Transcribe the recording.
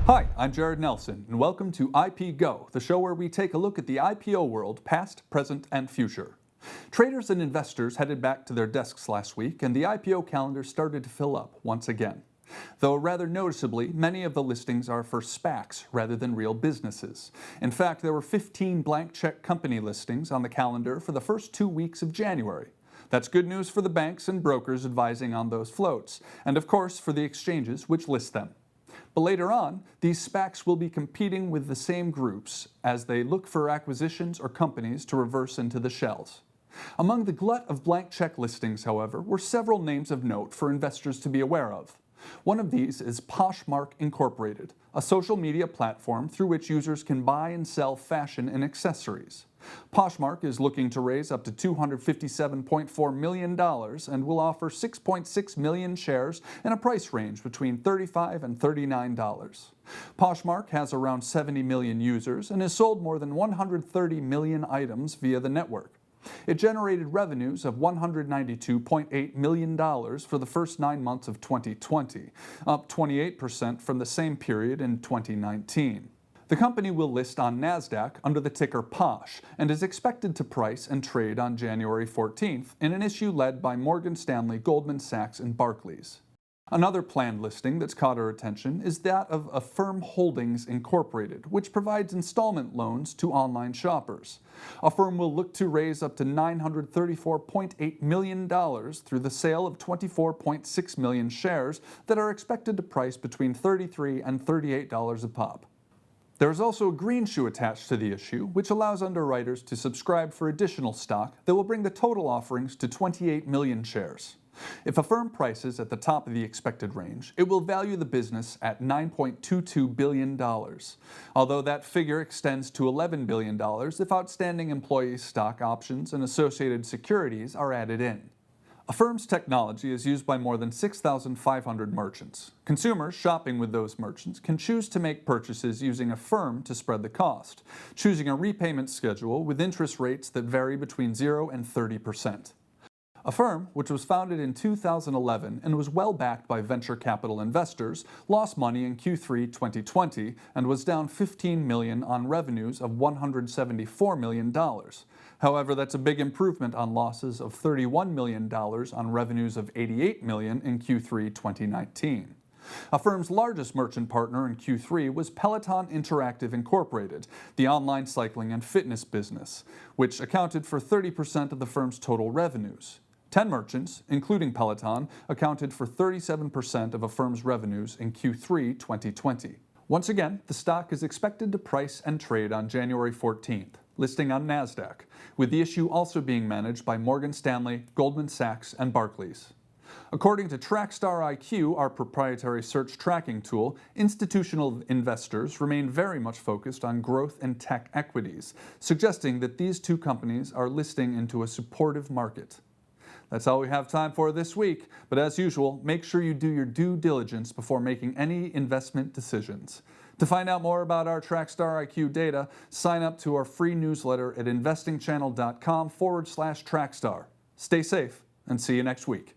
Hi, I'm Jared Nelson, and welcome to IP Go, the show where we take a look at the IPO world, past, present, and future. Traders and investors headed back to their desks last week, and the IPO calendar started to fill up once again. Though rather noticeably, many of the listings are for SPACs rather than real businesses. In fact, there were 15 blank check company listings on the calendar for the first 2 weeks of January. That's good news for the banks and brokers advising on those floats, and of course for the exchanges which list them. But later on, these SPACs will be competing with the same groups as they look for acquisitions or companies to reverse into the shells. Among the glut of blank check listings, however, were several names of note for investors to be aware of. One of these is Poshmark Incorporated, a social media platform through which users can buy and sell fashion and accessories. Poshmark is looking to raise up to $257.4 million and will offer 6.6 million shares in a price range between $35 and $39. Poshmark has around 70 million users and has sold more than 130 million items via the network. It generated revenues of $192.8 million for the first 9 months of 2020, up 28% from the same period in 2019. The company will list on NASDAQ under the ticker POSH and is expected to price and trade on January 14th in an issue led by Morgan Stanley, Goldman Sachs, and Barclays. Another planned listing that's caught our attention is that of Affirm Holdings Incorporated, which provides installment loans to online shoppers. Affirm will look to raise up to $934.8 million through the sale of 24.6 million shares that are expected to price between $33 and $38 a pop. There is also a greenshoe attached to the issue, which allows underwriters to subscribe for additional stock that will bring the total offerings to 28 million shares. If Affirm prices at the top of the expected range, it will value the business at $9.22 billion, although that figure extends to $11 billion if outstanding employee stock options and associated securities are added in. Affirm's technology is used by more than 6,500 merchants. Consumers shopping with those merchants can choose to make purchases using Affirm to spread the cost, choosing a repayment schedule with interest rates that vary between 0 and 30%. Affirm, which was founded in 2011 and was well backed by venture capital investors, lost money in Q3 2020 and was down $15 million on revenues of $174 million. However, that's a big improvement on losses of $31 million on revenues of $88 million in Q3 2019. Affirm's largest merchant partner in Q3 was Peloton Interactive Incorporated, the online cycling and fitness business, which accounted for 30% of the firm's total revenues. 10 merchants, including Peloton, accounted for 37% of Affirm's revenues in Q3 2020. Once again, the stock is expected to price and trade on January 14th, listing on NASDAQ, with the issue also being managed by Morgan Stanley, Goldman Sachs, and Barclays. According to Trackstar IQ, our proprietary search tracking tool, institutional investors remain very much focused on growth and tech equities, suggesting that these two companies are listing into a supportive market. That's all we have time for this week, but as usual, make sure you do your due diligence before making any investment decisions. To find out more about our Trackstar IQ data, sign up to our free newsletter at investingchannel.com/Trackstar. Stay safe and see you next week.